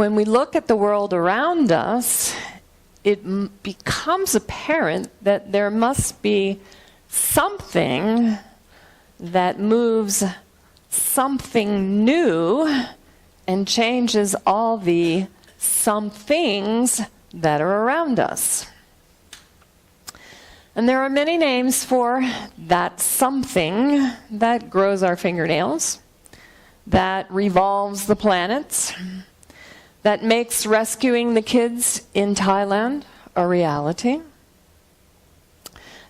When we look at the world around us, it becomes apparent that there must be something that moves something new and changes all the some things that are around us. And there are many names for that something that grows our fingernails, that revolves the planets, that makes rescuing the kids in Thailand a reality.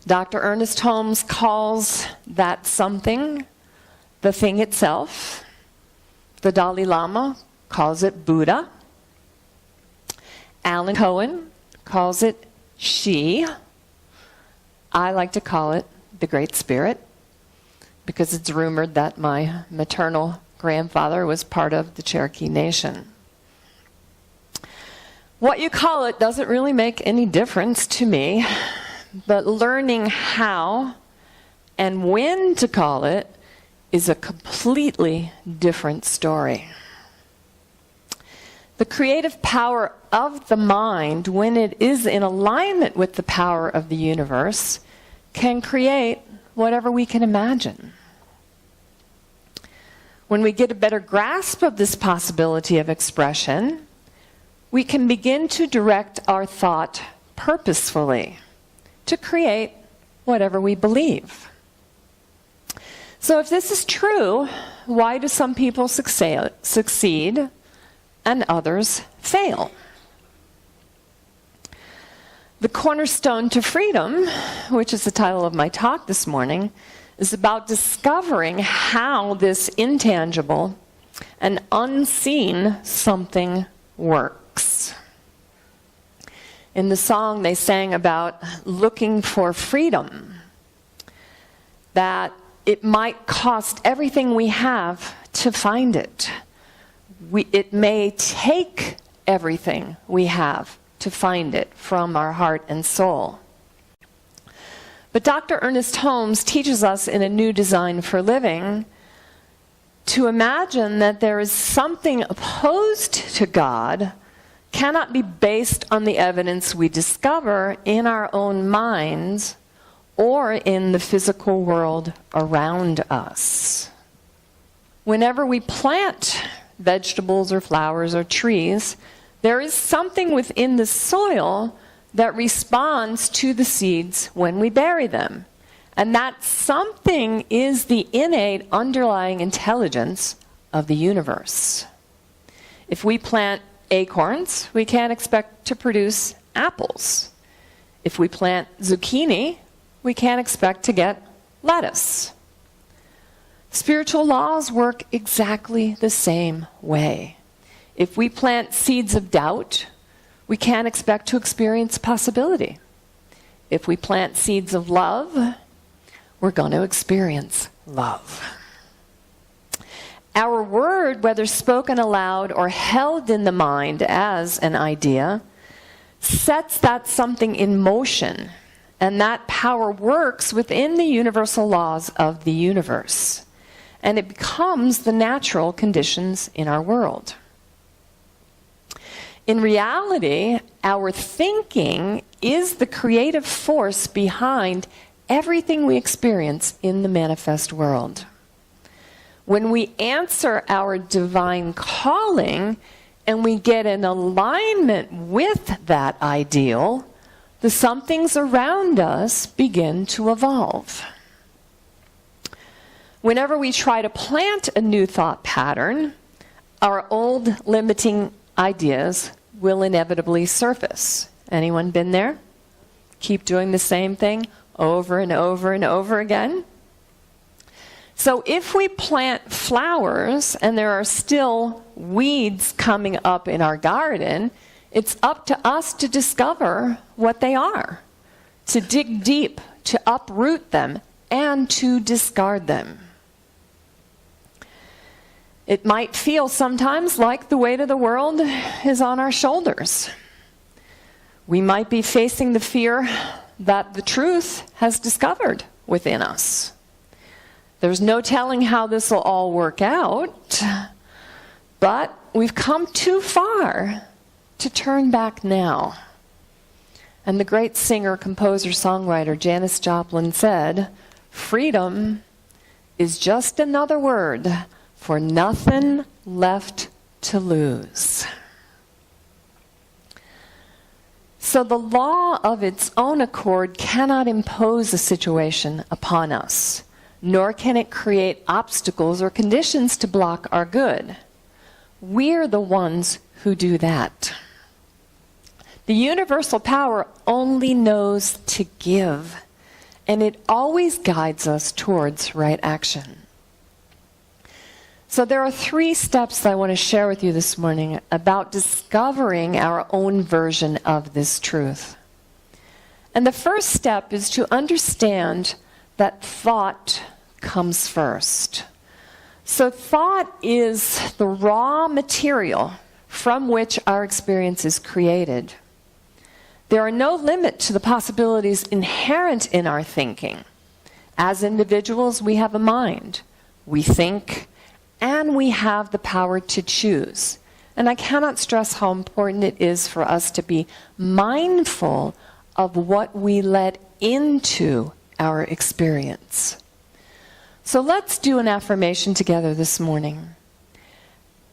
Dr. Ernest Holmes calls that something the thing itself. The Dalai Lama calls it Buddha. Alan Cohen calls it she. I like to call it the Great Spirit, because it's rumored that my maternal grandfather was part of the Cherokee Nation. What you call it doesn't really make any difference to me, but learning how and when to call it is a completely different story. The creative power of the mind, when it is in alignment with the power of the universe, can create whatever we can imagine. When we get a better grasp of this possibility of expression, we can begin to direct our thought purposefully to create whatever we believe. So if this is true, why do some people succeed and others fail? The Cornerstone to Freedom, which is the title of my talk this morning, is about discovering how this intangible and unseen something works. In the song, they sang about looking for freedom, that it might cost everything we have to find it. It may take everything we have to find it from our heart and soul. But Dr. Ernest Holmes teaches us in A New Design for Living to imagine that there is something opposed to God cannot be based on the evidence we discover in our own minds or in the physical world around us. Whenever we plant vegetables or flowers or trees, there is something within the soil that responds to the seeds when we bury them. And that something is the innate underlying intelligence of the universe. If we plant acorns, we can't expect to produce apples. If we plant zucchini, we can't expect to get lettuce. Spiritual laws work exactly the same way. If we plant seeds of doubt, we can't expect to experience possibility. If we plant seeds of love, we're going to experience love. Our word, whether spoken aloud or held in the mind as an idea, sets that something in motion, and that power works within the universal laws of the universe, and it becomes the natural conditions in our world. In reality, our thinking is the creative force behind everything we experience in the manifest world. When we answer our divine calling and we get in alignment with that ideal, the somethings around us begin to evolve. Whenever we try to plant a new thought pattern, our old limiting ideas will inevitably surface. Anyone been there? Keep doing the same thing over and over and over again? So if we plant flowers and there are still weeds coming up in our garden, it's up to us to discover what they are, to dig deep, to uproot them, and to discard them. It might feel sometimes like the weight of the world is on our shoulders. We might be facing the fear that the truth has discovered within us. There's no telling how this will all work out, but we've come too far to turn back now. And the great singer, composer, songwriter Janis Joplin said, "Freedom is just another word for nothing left to lose." So the law of its own accord cannot impose a situation upon us, nor can it create obstacles or conditions to block our good. We're the ones who do that. The universal power only knows to give, and it always guides us towards right action. So there are 3 steps that I want to share with you this morning about discovering our own version of this truth. And the first step is to understand that thought comes first. So thought is the raw material from which our experience is created. There are no limit to the possibilities inherent in our thinking. As individuals, we have a mind. We think, and we have the power to choose. And I cannot stress how important it is for us to be mindful of what we let into our experience. So let's do an affirmation together this morning.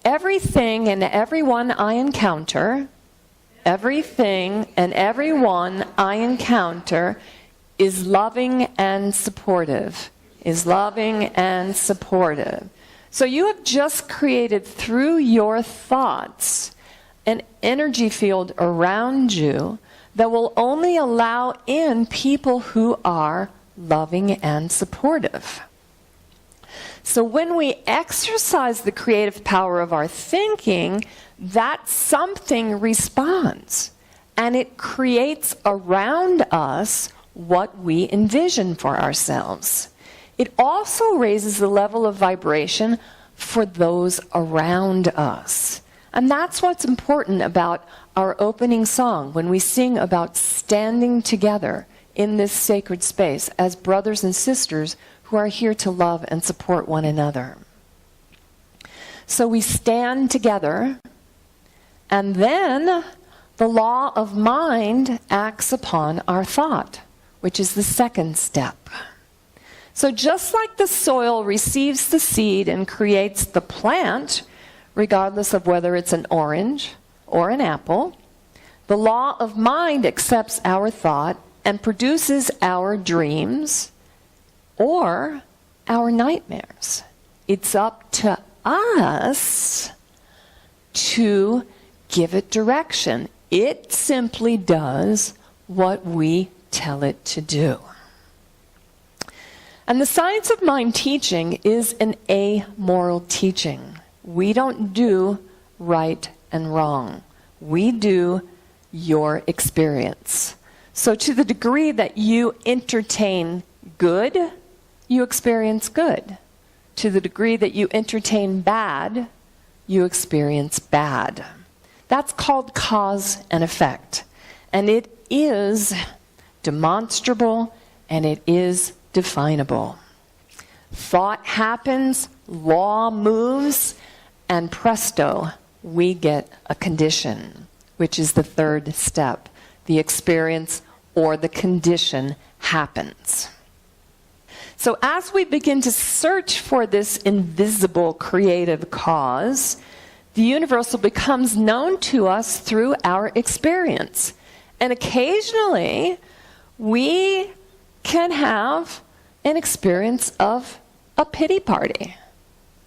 Everything and everyone I encounter, everything and everyone I encounter is loving and supportive. Is loving and supportive. So you have just created through your thoughts an energy field around you that will only allow in people who are loving and supportive. So when we exercise the creative power of our thinking, that something responds, and it creates around us what we envision for ourselves. It also raises the level of vibration for those around us. And that's what's important about our opening song when we sing about standing together in this sacred space as brothers and sisters who are here to love and support one another. So we stand together, and then the law of mind acts upon our thought, which is the second step. So just like the soil receives the seed and creates the plant, regardless of whether it's an orange or an apple, the law of mind accepts our thought and produces our dreams or our nightmares. It's up to us to give it direction. It simply does what we tell it to do. And the science of mind teaching is an amoral teaching. We don't do right and wrong. We do your experience. So to the degree that you entertain good, you experience good. To the degree that you entertain bad, you experience bad. That's called cause and effect. And it is demonstrable and it is definable. Thought happens, law moves, and presto, we get a condition, which is the third step. The experience or the condition happens. So as we begin to search for this invisible creative cause, the universal becomes known to us through our experience. And occasionally, we can have an experience of a pity party.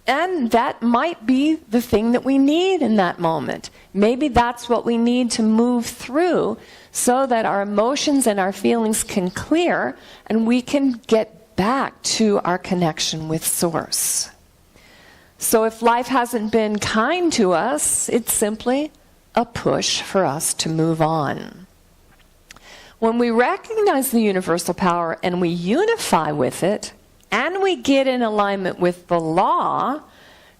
And that might be the thing that we need in that moment. Maybe that's what we need to move through so that our emotions and our feelings can clear and we can get back to our connection with Source. So if life hasn't been kind to us, it's simply a push for us to move on. When we recognize the universal power and we unify with it, and we get in alignment with the law,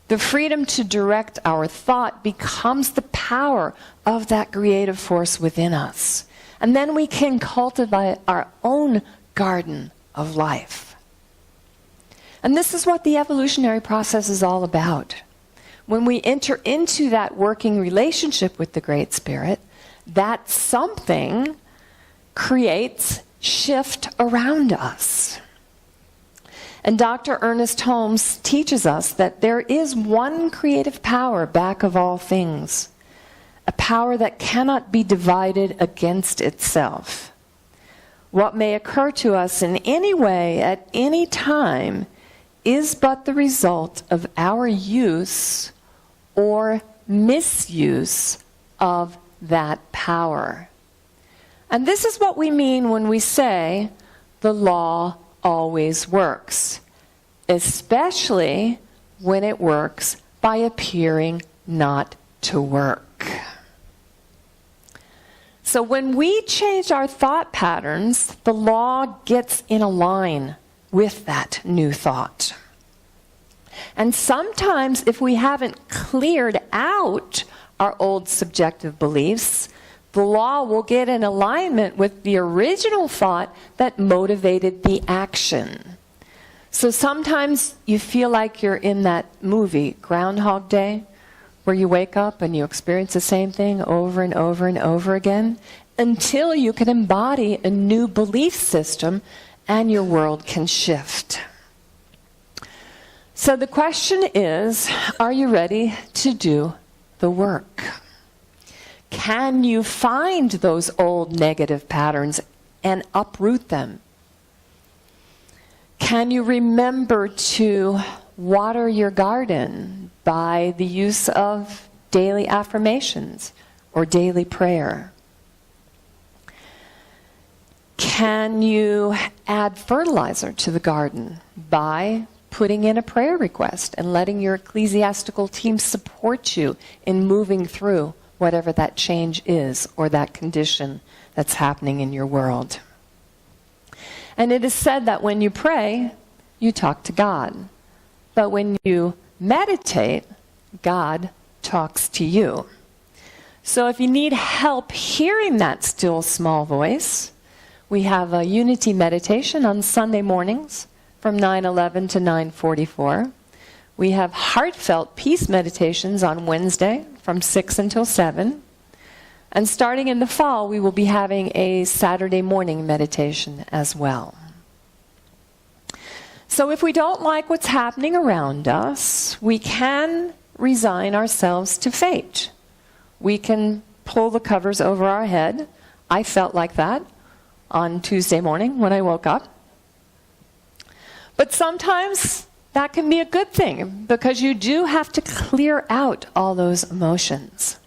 the freedom to direct our thought becomes the power of that creative force within us. And then we can cultivate our own garden of life. And this is what the evolutionary process is all about. when we enter into that working relationship with the Great Spirit, that something creates shift around us. And Dr. Ernest Holmes teaches us that there is one creative power back of all things, a power that cannot be divided against itself. What may occur to us in any way at any time is but the result of our use or misuse of that power. And this is what we mean when we say the law always works, especially when it works by appearing not to work. So when we change our thought patterns, the law gets in a line with that new thought. And sometimes if we haven't cleared out our old subjective beliefs, the law will get in alignment with the original thought that motivated the action. So sometimes you feel like you're in that movie, Groundhog Day, where you wake up and you experience the same thing over and over and over again until you can embody a new belief system and your world can shift. So the question is, are you ready to do the work? Can you find those old negative patterns and uproot them? Can you remember to water your garden by the use of daily affirmations or daily prayer? Can you add fertilizer to the garden by putting in a prayer request and letting your ecclesiastical team support you in moving through whatever that change is or that condition that's happening in your world? And it is said that when you pray, you talk to God. But when you meditate, God talks to you. So if you need help hearing that still small voice, we have a unity meditation on Sunday mornings from 9:11 to 9:44. We have heartfelt peace meditations on Wednesday from 6 until 7. And starting in the fall, we will be having a Saturday morning meditation as well. So if we don't like what's happening around us, we can resign ourselves to fate. We can pull the covers over our head. I felt like that on Tuesday morning when I woke up. But sometimes that can be a good thing because you do have to clear out all those emotions.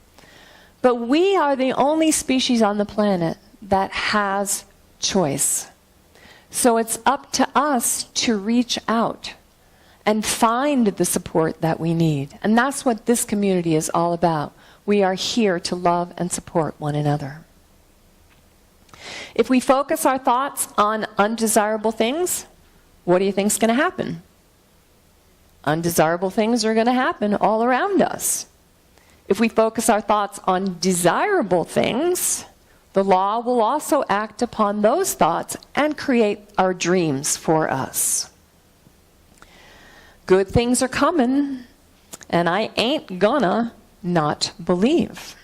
But we are the only species on the planet that has choice. So it's up to us to reach out and find the support that we need. And that's what this community is all about. We are here to love and support one another. If we focus our thoughts on undesirable things, what do you think is going to happen? Undesirable things are going to happen all around us. If we focus our thoughts on desirable things, the law will also act upon those thoughts and create our dreams for us. Good things are coming, and I ain't gonna not believe.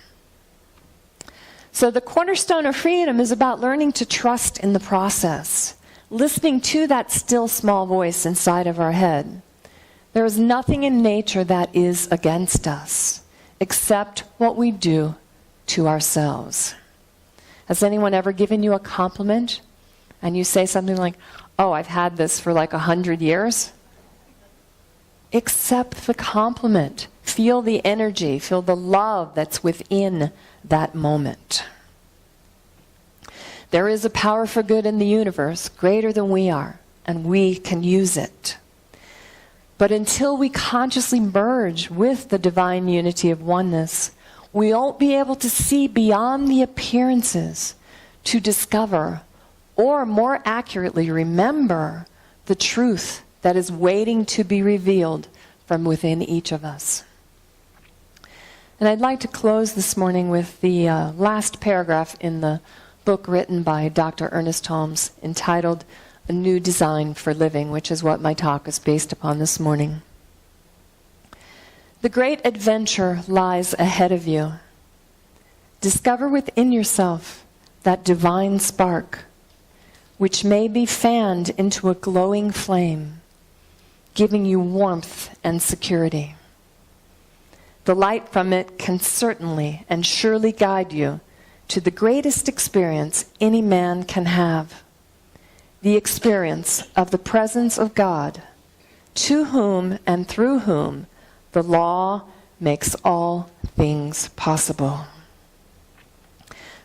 So the Cornerstone of Freedom is about learning to trust in the process, listening to that still small voice inside of our head. There is nothing in nature that is against us, except what we do to ourselves. Has anyone ever given you a compliment and you say something like, "Oh, I've had this for like 100 years"? Accept the compliment. Feel the energy, feel the love that's within that moment. There is a power for good in the universe greater than we are, and we can use it. But until we consciously merge with the divine unity of oneness, we won't be able to see beyond the appearances to discover, or more accurately remember, the truth that is waiting to be revealed from within each of us. And I'd like to close this morning with the last paragraph in the book written by Dr. Ernest Holmes entitled A New Design for Living, which is what my talk is based upon this morning. The great adventure lies ahead of you. Discover within yourself that divine spark, which may be fanned into a glowing flame, giving you warmth and security. The light from it can certainly and surely guide you to the greatest experience any man can have, the experience of the presence of God, to whom and through whom the law makes all things possible.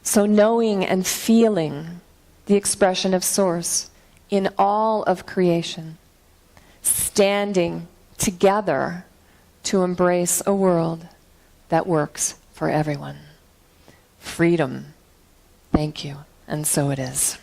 So knowing and feeling the expression of Source in all of creation, standing together to embrace a world that works for everyone. Freedom. Thank you. And so it is.